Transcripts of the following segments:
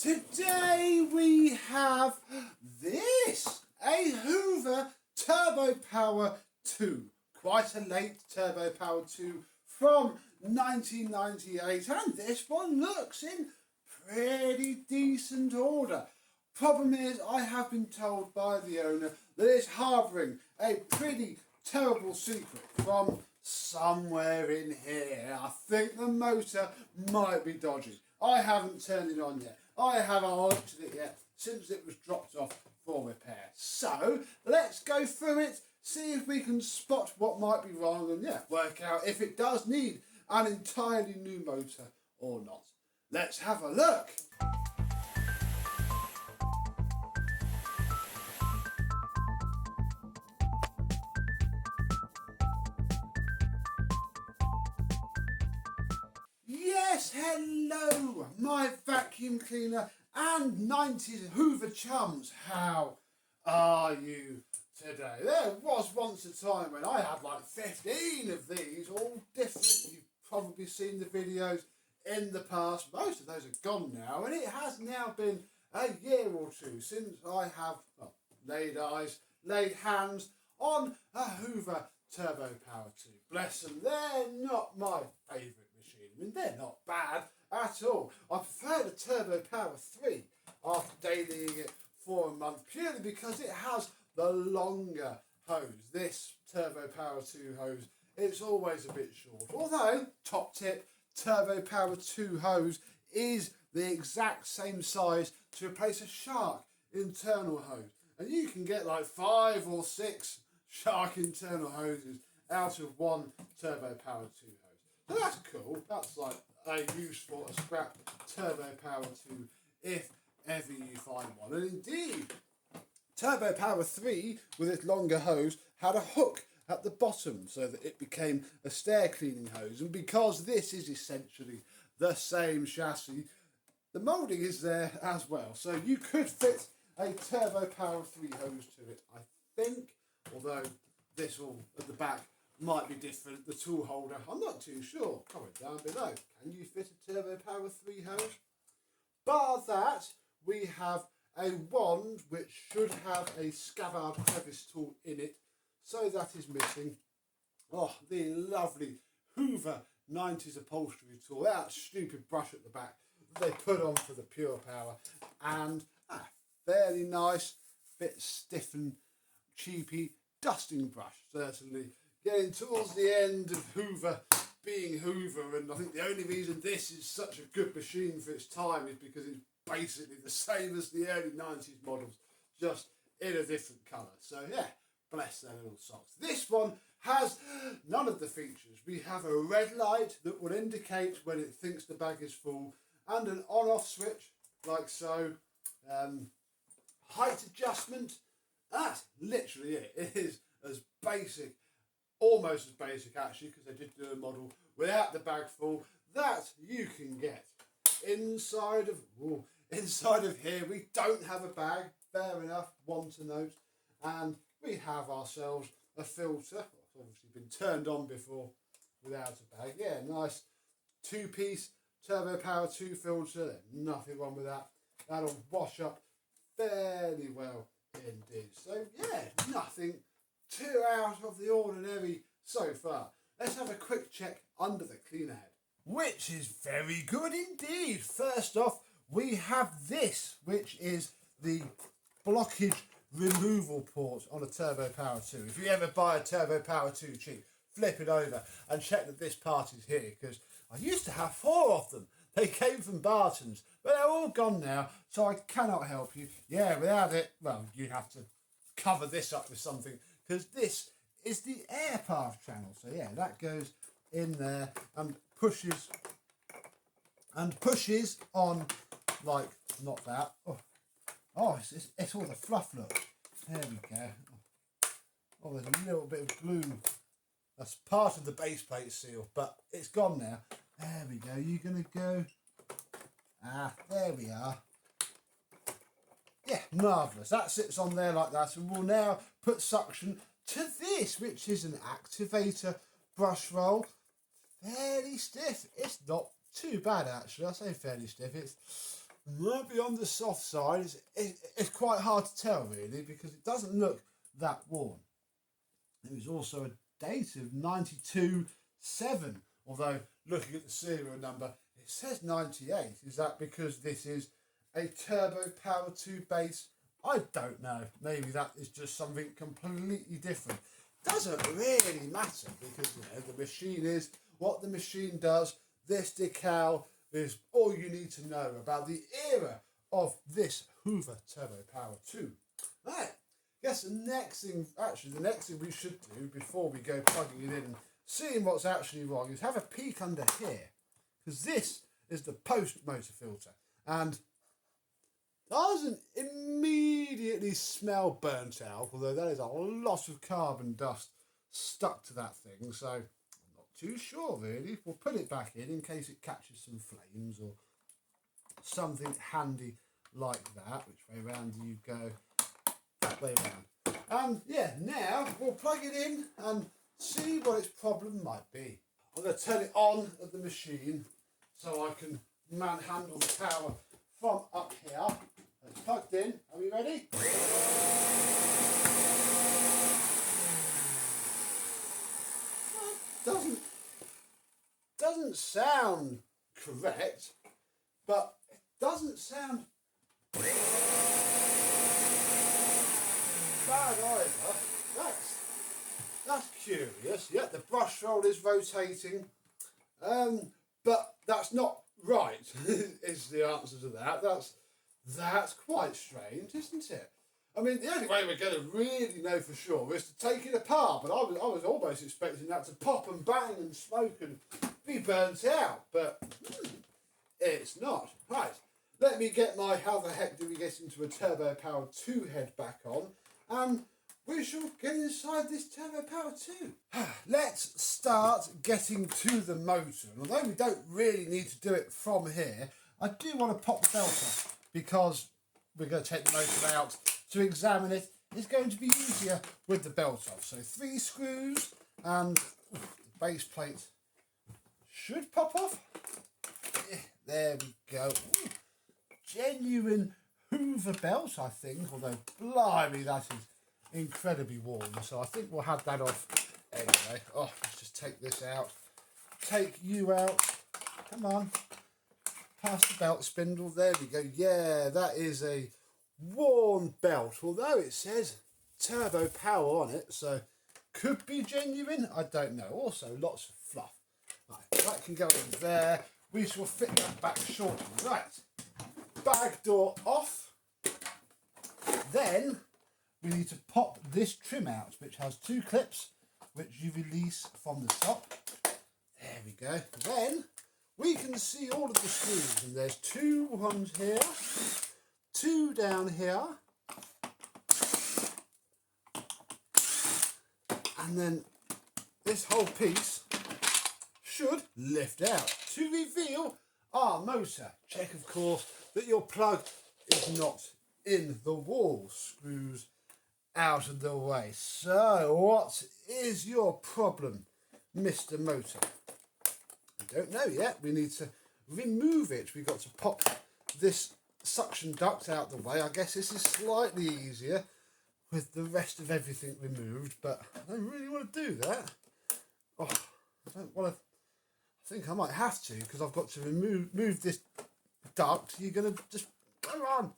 Today we have this, a Hoover Turbopower 2. Quite a late Turbopower 2 from 1998, and this one looks in pretty decent order. Problem is, I have been told by the owner that it's harbouring a pretty terrible secret from somewhere in here. I think the motor might be dodgy. I haven't turned it on yet. I haven't looked at it yet since it was dropped off for repair. So let's go through it, see if we can spot what might be wrong, and work out if it does need an entirely new motor or not. Let's have a look. Yes, hello, my vacuum cleaner and 90s Hoover chums. How are you today? There was once a time when I had like 15 of these, all different. You've probably seen the videos in the past. Most of those are gone now, and it has now been a year or two since I have laid hands on a Hoover Turbopower 2. Bless them, they're not my favourite. I mean, they're not bad at all. I prefer the Turbopower 3 after dailying it for a month, purely because it has the longer hose. This Turbopower 2 hose, it's always a bit short. Although, top tip, Turbopower 2 hose is the exact same size to replace a Shark internal hose. And you can get like 5 or 6 Shark internal hoses out of one Turbopower 2 hose. So that's cool. That's like a useful, a scrap Turbopower 2 if ever you find one. And indeed, Turbopower 3 with its longer hose had a hook at the bottom so that it became a stair cleaning hose. And because this is essentially the same chassis, the moulding is there as well. So you could fit a Turbopower 3 hose to it, I think. Although this all at the back might be different, the tool holder, I'm not too sure. Comment down below. Can you fit a Turbopower 3 hose? Bar that, we have a wand which should have a scabbard crevice tool in it, so that is missing. Oh, the lovely Hoover 90s upholstery tool, that stupid brush at the back that they put on for the Pure Power, and a fairly nice, bit stiff and cheapy dusting brush, certainly. Getting towards the end of Hoover being Hoover, and I think the only reason this is such a good machine for its time is because it's basically the same as the early 90s models, just in a different colour. So yeah, bless their little socks. This one has none of the features. We have a red light that will indicate when it thinks the bag is full, and an on-off switch, like so. Height adjustment, that's literally it. It is as basic, almost as basic actually, because I did do a model without the bag full, that you can get. Inside of here we don't have a bag, fair enough, one to note, and we have ourselves a filter. It's obviously been turned on before without a bag. Yeah, nice two-piece Turbopower 2 filter, nothing wrong with that. That'll wash up fairly well indeed. So yeah, nothing too out of the ordinary so far. Let's have a quick check under the cleaner head, which is very good indeed. First off, we have this, which is the blockage removal port on a Turbopower 2. If you ever buy a Turbopower 2 cheap, flip it over and check that this part is here, because I used to have 4 of them. They came from Barton's, but they're all gone now, so I cannot help you. Yeah, without it, well, you have to cover this up with something, because this is the air path channel. So yeah, that goes in there and pushes on, like, not that. Oh, it's all the fluff, look. There we go. Oh, there's a little bit of glue. That's part of the base plate seal, but it's gone now. There we go. You're going to go. There we are. Yeah, marvellous. That sits on there like that, and we'll now put suction to this, which is an activator brush roll. Fairly stiff. It's not too bad, actually. I say fairly stiff. It's might be on the soft side. It's quite hard to tell really because it doesn't look that worn. There is also a date of 92.7, although looking at the serial number it says 98. Is that because this is a Turbopower 2 base? I don't know. Maybe that is just something completely different. Doesn't really matter because the machine is what the machine does. This decal is all you need to know about the era of this Hoover Turbopower 2. Right. Guess the next thing we should do before we go plugging it in and seeing what's actually wrong is have a peek under here, because this is the post motor filter and doesn't immediately smell burnt out, although there is a lot of carbon dust stuck to that thing, so I'm not too sure really. We'll put it back in case it catches some flames or something handy like that. Which way round do you go? That way round. And yeah, now we'll plug it in and see what its problem might be. I'm going to turn it on at the machine so I can manhandle the power from up here. It's plugged in. Are we ready? Doesn't sound correct, but it doesn't sound bad either. That's curious. Yeah, the brush roll is rotating, but that's not right. Is the answer to that? That's quite strange, isn't it? I mean, the only way we're going to really know for sure is to take it apart. But I was almost expecting that to pop and bang and smoke and be burnt out, but it's not. Right, let me get my how the heck do we get into a Turbopower 2 head back on, and we shall get inside this Turbopower 2. Let's start getting to the motor. And although we don't really need to do it from here, I do want to pop the belt off because we're going to take the motor out to examine it. It's going to be easier with the belt off. So 3 screws and the base plate should pop off. There we go. Ooh, genuine Hoover belt, I think, although blimey, that is incredibly warm. So I think we'll have that off anyway. Oh, let's just take this out. Take you out. Come on. Past the belt spindle. There we go. Yeah, that is a worn belt, although it says Turbopower on it, so could be genuine. I don't know. Also, lots of fluff. Right, that can go in there. We shall fit that back shortly. Right, bag door off. Then we need to pop this trim out, which has 2 clips, which you release from the top. There we go. Then we can see all of the screws, and there's 2 ones here, 2 down here, and then this whole piece should lift out to reveal our motor. Check, of course, that your plug is not in the wall. Screws out of the way. So, what is your problem, Mr. Motor? I don't know yet. We need to remove it. We've got to pop this suction duct out the way. I guess this is slightly easier with the rest of everything removed, but I don't really want to do that. Oh, I don't want to. I think I might have to because I've got to remove this duct. You're going to just go on.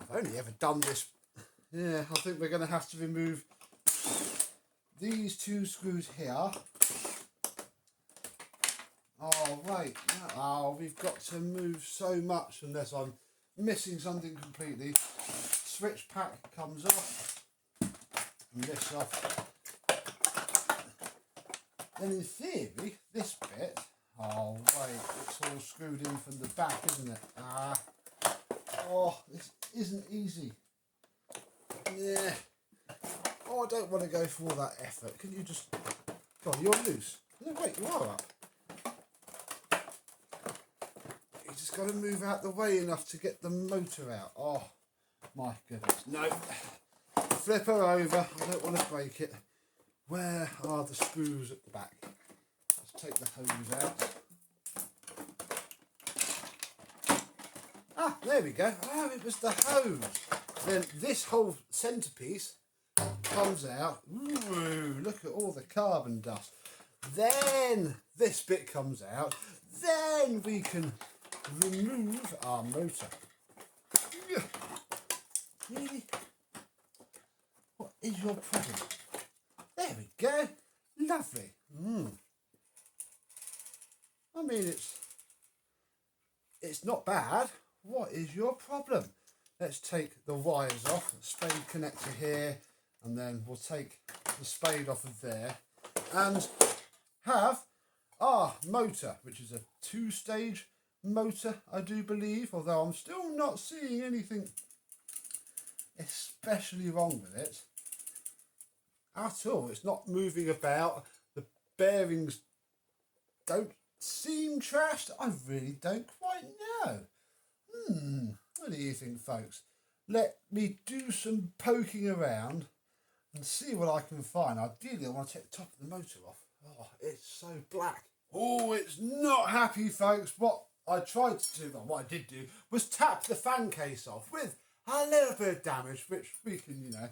I've only ever done this. Yeah, I think we're going to have to remove these 2 screws here. Oh, wait. Oh, we've got to move so much unless I'm missing something completely. Switch pack comes off. And this off. Then in theory, this bit, oh wait, it's all screwed in from the back, isn't it? Oh, this isn't easy. Yeah. Oh, I don't want to go for all that effort. Can you just, come on, you're loose. No, wait, you are up. You just got to move out the way enough to get the motor out. Oh, my goodness. No. Flip her over. I don't want to break it. Where are the screws at the back? Let's take the hose out. Ah, there we go. Oh, it was the hose. Then this whole centrepiece comes out. Ooh, look at all the carbon dust. Then this bit comes out. Then we can remove our motor. Really? What is your problem? There we go. Lovely. I mean, it's not bad. What is your problem? Let's take the wires off. Spade connector here, and then we'll take the spade off of there and have our motor, which is a 2-stage motor, I do believe, although I'm still not seeing anything especially wrong with it at all. It's not moving about. The bearings don't seem trashed. I really don't quite know. What do you think, folks? Let me do some poking around and see what I can find. Ideally, I want to take the top of the motor off. Oh, it's so black. Oh, it's not happy, folks. What I tried to do, well, what I did do, was tap the fan case off with a little bit of damage, which we can, you know,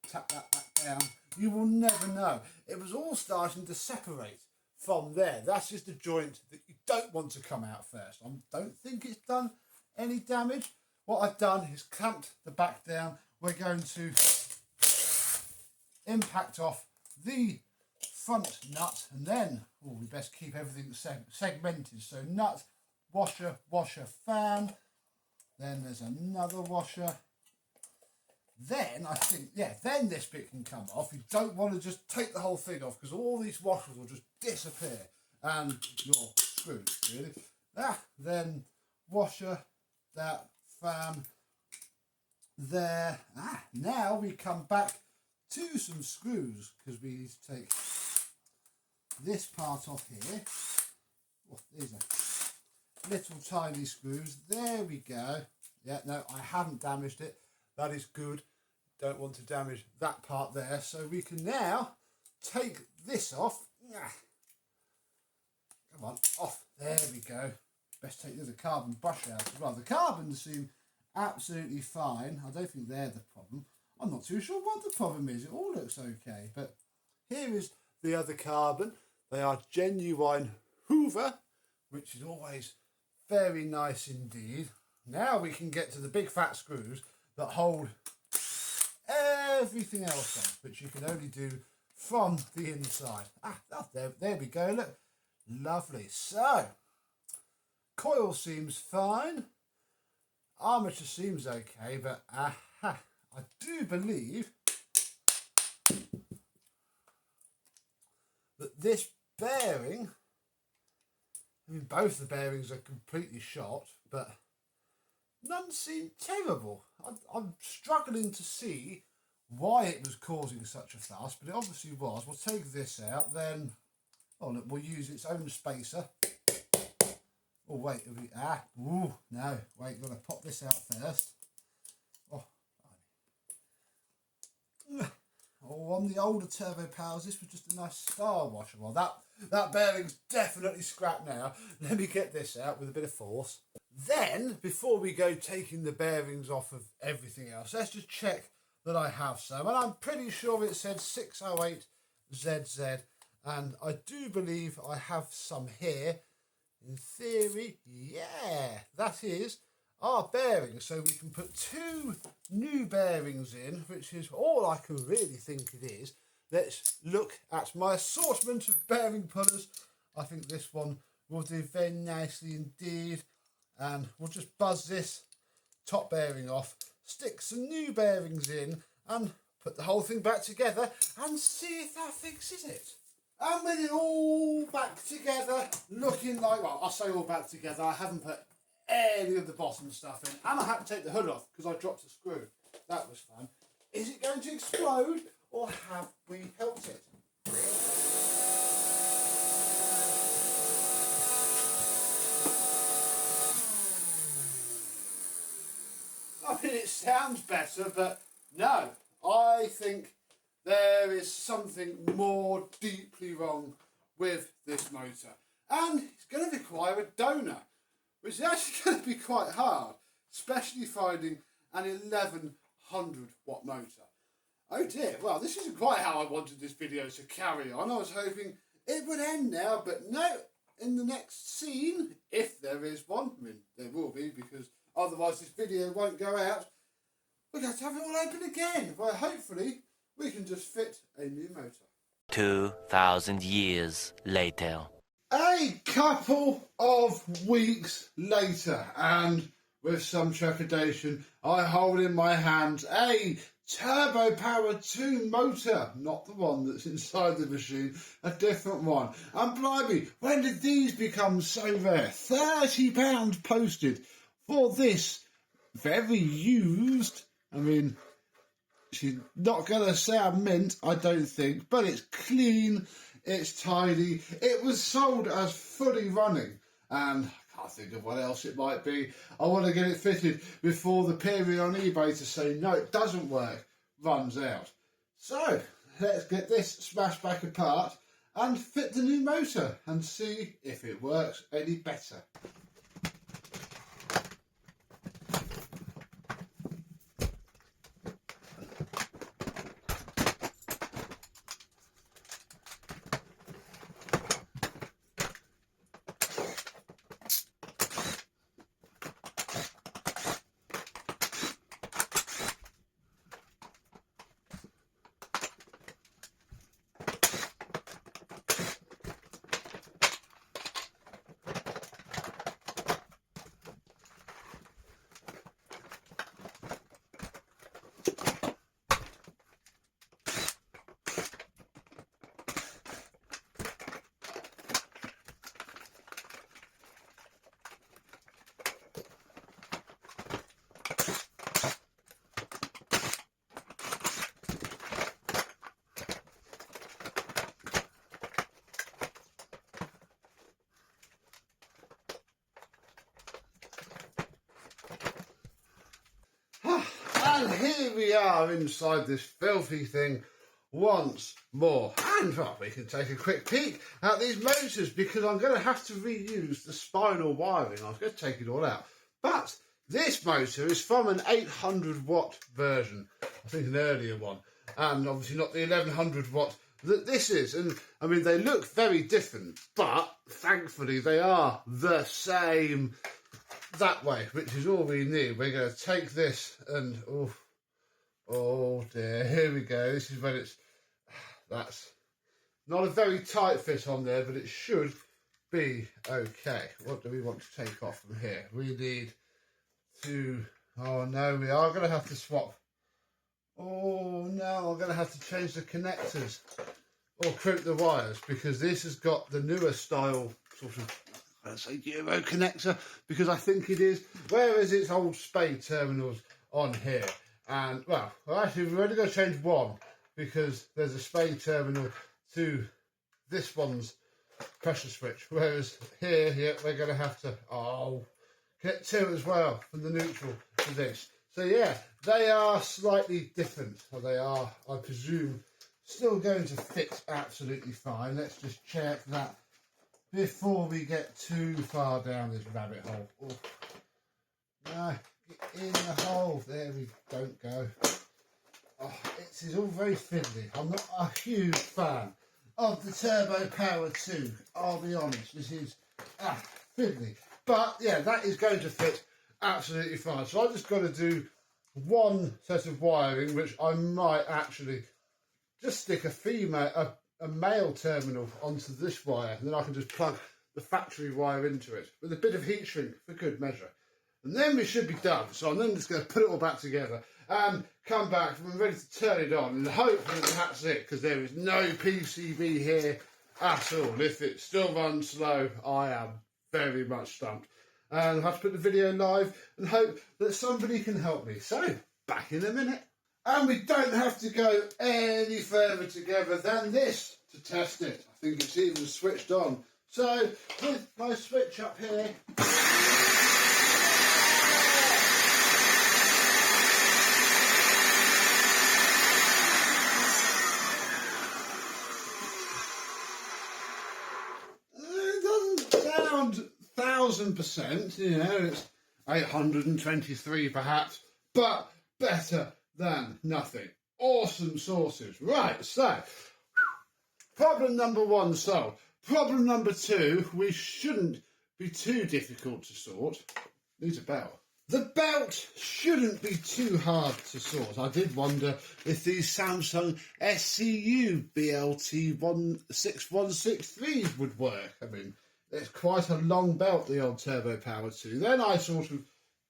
tap that back down. You will never know. It was all starting to separate from there. That's just a joint that you don't want to come out first. I don't think it's done any damage. What I've done is clamped the back down. We're going to impact off the front nut, and then we best keep everything segmented. So nut, washer, washer, fan. Then there's another washer. Then I think, yeah, then this bit can come off. You don't want to just take the whole thing off because all these washers will just disappear and you're screwed, really. Then washer, that, fan, there. Now we come back to some screws because we need to take this part off here. Oh, these are little tiny screws. There we go. Yeah, no, I haven't damaged it. That is good. Don't want to damage that part there. So we can now take this off. Come on, off. There we go. Best take the other carbon brush out as well. The carbons seem absolutely fine. I don't think they're the problem. I'm not too sure what the problem is. It all looks okay. But here is the other carbon. They are genuine Hoover, which is always very nice indeed. Now we can get to the big fat screws that hold everything else on, which you can only do from the inside. There we go, look. Lovely. So, coil seems fine. Armature seems okay, but I do believe that this bearing, I mean, both the bearings are completely shot, but none seem terrible. I'm struggling to see why it was causing such a fuss, but it obviously was. We'll take this out, then, oh look, we'll use its own spacer. Oh wait, no, wait, got to pop this out first. Oh, on the older turbo powers, this was just a nice star washer. Well, that bearing's definitely scrapped now. Let me get this out with a bit of force. Then, before we go taking the bearings off of everything else, let's just check that I have some. And I'm pretty sure it said 608ZZ. And I do believe I have some here. In theory, yeah, that is our bearings. So we can put 2 new bearings in, which is all I can really think it is. Let's look at my assortment of bearing pullers. I think this one will do very nicely indeed. And we'll just buzz this top bearing off, stick some new bearings in, and put the whole thing back together and see if that fixes it. And with it all back together, looking like, well, I say all back together, I haven't put any of the bottom stuff in, and I had to take the hood off because I dropped a screw. That was fun. Is it going to explode, or have we helped it? I mean, it sounds better, but no, I think there is something more deeply wrong with this motor. And it's going to require a donor, which is actually going to be quite hard, especially finding an 1100 watt motor. Oh dear, well this isn't quite how I wanted this video to carry on. I was hoping it would end now, but no, in the next scene, if there is one, I mean there will be because otherwise this video won't go out, we're going to have it all open again, where hopefully we can just fit a new motor. 2,000 years later. A couple of weeks later, and with some trepidation, I hold in my hand a Turbopower 2 motor, not the one that's inside the machine, a different one. And blimey, when did these become so rare? £30 posted for this very used, I mean, she's not going to sound mint, I don't think, but it's clean, it's tidy. It was sold as fully running, and I can't think of what else it might be. I want to get it fitted before the period on eBay to say, no, it doesn't work, runs out. So, let's get this smashed back apart and fit the new motor and see if it works any better. And here we are inside this filthy thing once more. And well, we can take a quick peek at these motors because I'm going to have to reuse the spinal wiring. I was going to take it all out. But this motor is from an 800 watt version. I think an earlier one. And obviously not the 1100 watt that this is. And I mean, they look very different, but thankfully they are the same that way, which is all we need. We're going to take this and oh dear, here we go. This is when that's not a very tight fit on there, but it should be okay. What do we want to take off from here? We need to, oh no, we are going to have to swap. Oh no, I'm going to have to change the connectors or crimp the wires because this has got the newer style sort of, let's say, Euro connector, because I think it is, whereas it's old spade terminals on here. And well actually we're only going to change one because there's a spade terminal to this one's pressure switch, whereas here, yeah, we're going to have to get two as well from the neutral to this. So yeah, they are slightly different, or they are, I presume, still going to fit absolutely fine. Let's just check that before we get too far down this rabbit hole. Oh. No, get in the hole. There we don't go. Oh, it is all very fiddly. I'm not a huge fan of the Turbopower 2. I'll be honest, this is fiddly. But yeah, that is going to fit absolutely fine. So I've just got to do one set of wiring, which I might actually just stick a male terminal onto this wire, and then I can just plug the factory wire into it with a bit of heat shrink for good measure. And then we should be done. So I'm then just going to put it all back together and come back when I'm ready to turn it on, and hopefully that's it, because there is no PCB here at all. If it still runs slow, I am very much stumped. And I'll have to put the video live and hope that somebody can help me. So, back in a minute. And we don't have to go any further together than this to test it. I think it's even switched on. So, with my switch up here, it doesn't sound 1000%, you know, 823 perhaps, but better than nothing. Awesome sauces. Right, so problem number one solved. Problem number two, we shouldn't be too difficult to sort. Needs a belt. The belt shouldn't be too hard to sort. I did wonder if these Samsung SCU BLT 6163s would work. I mean, it's quite a long belt, the old Turbopower 2. Then I sort of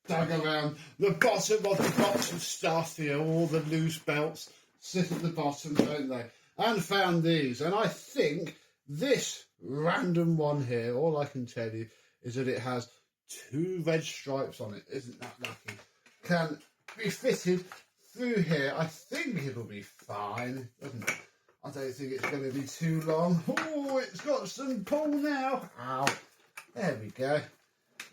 dug around the bottom of the box of stuff, you know, all the loose belts sit at the bottom, don't they? And found these. And I think this random one here, all I can tell you is that it has 2 red stripes on it. Isn't that lucky? Can be fitted through here. I think it'll be fine. I don't think it's going to be too long. Oh, it's got some pull now. Ow. There we go.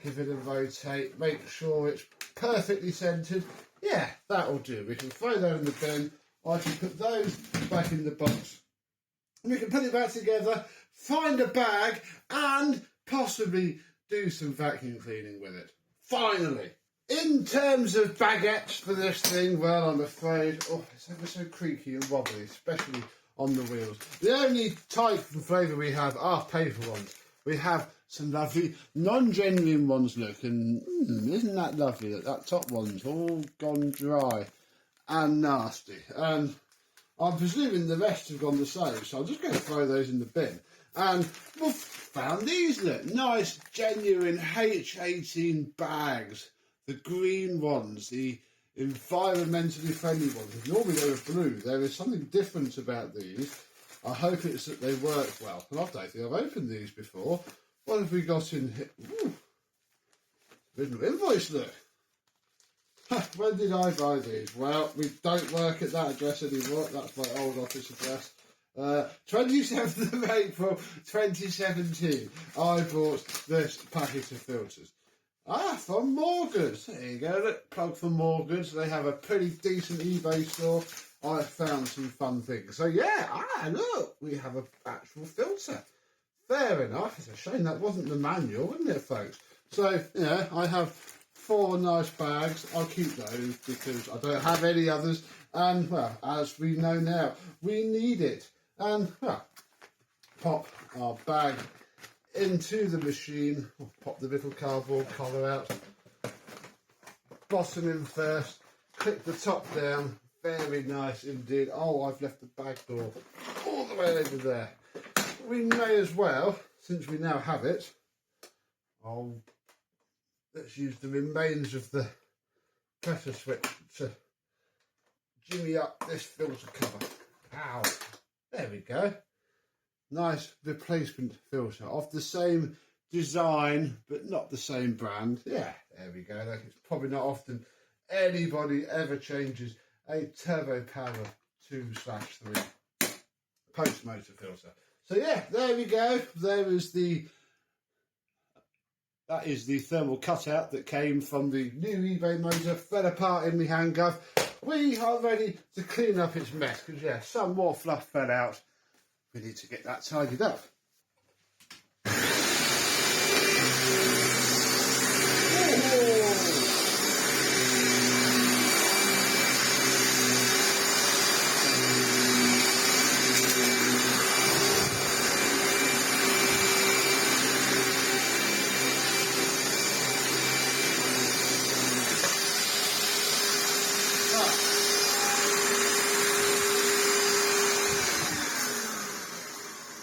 Give it a rotate. Make sure it's perfectly centred. Yeah, that'll do. We can throw that in the bin. I can put those back in the box. And we can put it back together, find a bag, and possibly do some vacuum cleaning with it. Finally! In terms of baguettes for this thing, well, I'm afraid, it's ever so creaky and wobbly, especially on the wheels. The only type and flavour we have are paper ones. We have some lovely non-genuine ones, look, and isn't that lovely that that top one's all gone dry and nasty. And I'm presuming the rest have gone the same, so I'm just going to throw those in the bin. And we've found these, look, nice, genuine H18 bags. The green ones, the environmentally friendly ones. Normally they were blue. There is something different about these. I hope it's that they work well. And I don't think I've opened these before. What have we got in here? Ooh, original invoice, look. When did I buy these? Well, we don't work at that address anymore. That's my old office address. 27th of April 2017, I bought this packet of filters. From Morgan's. There you go, look, plug for Morgan's. They have a pretty decent eBay store. I found some fun things. So yeah, look, we have an actual filter. Fair enough. It's a shame that wasn't the manual, wasn't it, folks? So, yeah, I have 4 nice bags. I'll keep those because I don't have any others. And, well, as we know now, we need it. And, well, pop our bag into the machine. Pop the little cardboard collar out. Bottom in first. Click the top down. Very nice indeed. Oh, I've left the bag door all the way over there. We may as well, since we now have it, let's use the remains of the pressure switch to jimmy up this filter cover. Ow. There we go. Nice replacement filter of the same design, but not the same brand. Yeah, there we go. Like, it's probably not often anybody ever changes a Turbopower 2/3 post-motor filter. So yeah, there we go. That is the thermal cutout that came from the new eBay motor, fell apart in my hand glove. We are ready to clean up its mess, because yeah, some more fluff fell out. We need to get that tidied up.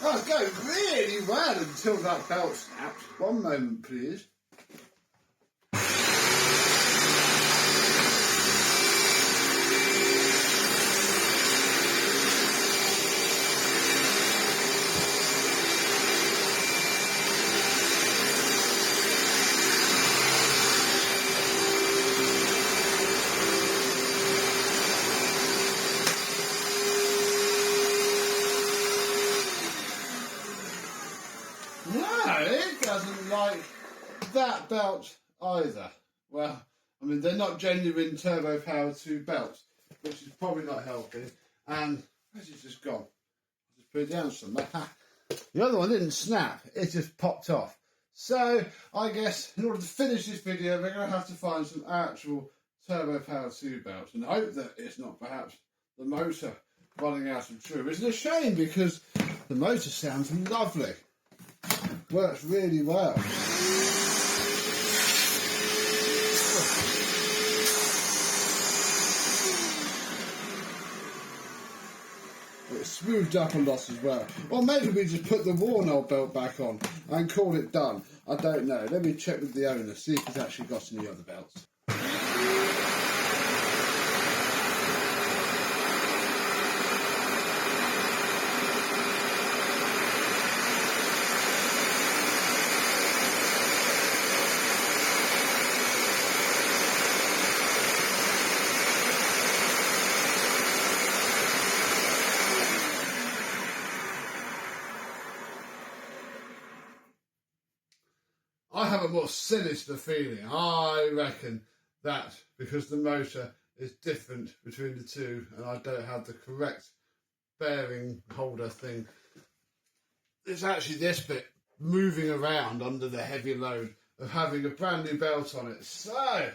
Oh, it's going really well until that belt snaps. One moment, please. No, it doesn't like that belt either. Well, I mean, they're not genuine Turbopower 2 belts, which is probably not helping. And where's it just gone? Just put it down somewhere. The other one didn't snap, it just popped off. So I guess in order to finish this video, we're going to have to find some actual Turbo Power 2 belts and hope that it's not perhaps the motor running out of true. It's a shame because the motor sounds lovely. Works really well. It's smoothed up a lot as well. Or maybe we just put the worn old belt back on and call it done. I don't know. Let me check with the owner, see if he's actually got any other belts. I have a more sinister feeling. I reckon that because the motor is different between the two and I don't have the correct bearing holder thing, it's actually this bit moving around under the heavy load of having a brand new belt on it. So,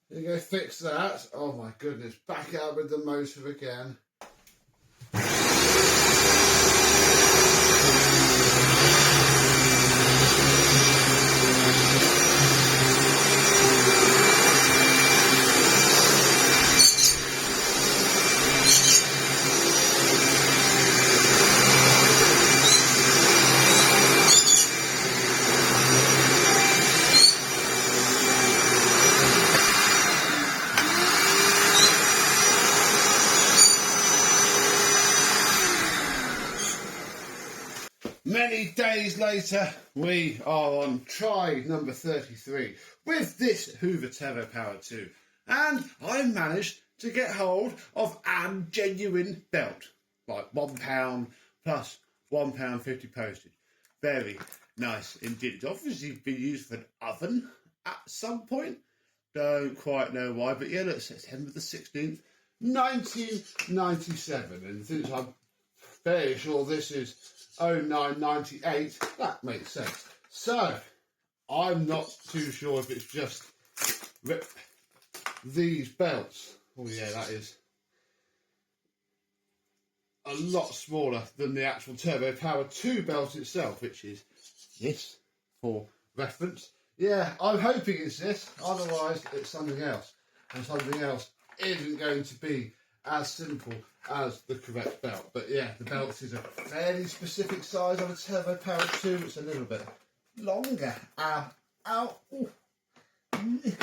you go fix that. Oh my goodness, back out with the motor again. Many days later, we are on try number 33 with this Hoover Turbopower 2, and I managed to get hold of a genuine belt, like £1 plus £1.50 postage. Very nice indeed. It's obviously been used for an oven at some point. Don't quite know why, but yeah, look, September the 16th, 1997, and since I'm fairly sure this is 0998, that makes sense. So, I'm not too sure if it's just these belts. Oh yeah, that is a lot smaller than the actual Turbo Power 2 belt itself, which is this for reference. Yeah, I'm hoping it's this, otherwise it's something else. And something else isn't going to be as simple as the correct belt. But yeah, the belt is a fairly specific size on a Turbo Power 2. It's a little bit longer. Ow, ow, ooh. There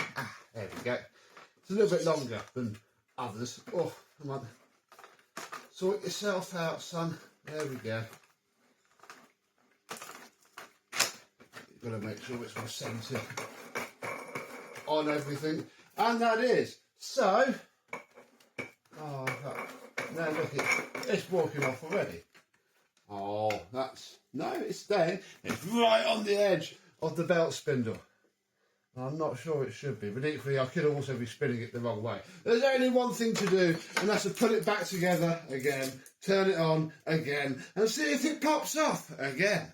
we go. It's a little bit longer than others. Oh, come on. Sort yourself out, son. There we go. You've got to make sure it's all centred on everything. And that is. So, oh, now look, it's walking off already. Oh, that's, no, it's staying. It's right on the edge of the belt spindle. I'm not sure it should be, but equally I could also be spinning it the wrong way. There's only one thing to do, and that's to put it back together again, turn it on again, and see if it pops off again.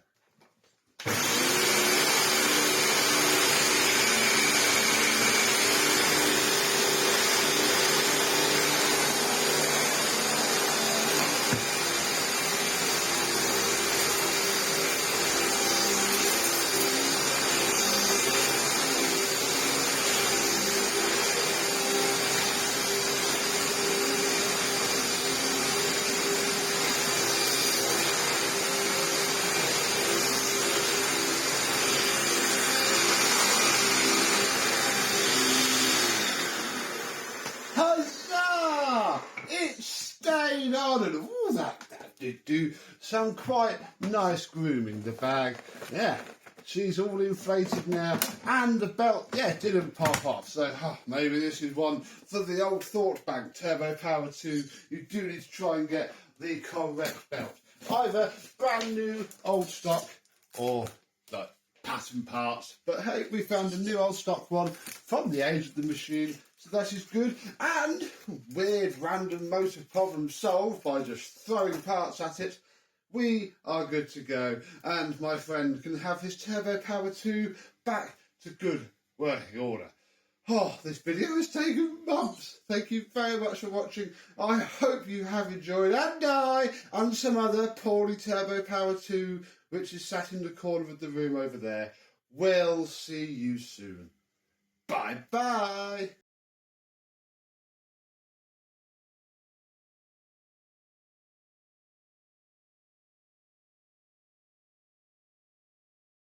On and all that did do some quite nice grooming. The bag, yeah, she's all inflated now, and the belt, yeah, didn't pop off. So maybe this is one for the old thought bank Turbo Power 2. You do need to try and get the correct belt, either brand new old stock or like pattern parts. But hey, we found a new old stock one from the age of the machine. So that is good, and weird random motor problem solved by just throwing parts at it. we are good to go, and my friend can have his Turbopower 2 back to good working order. Oh, this video has taken months. Thank you very much for watching. I hope you have enjoyed, and I, and some other poorly Turbopower 2, which is sat in the corner of the room over there. We'll see you soon. Bye-bye.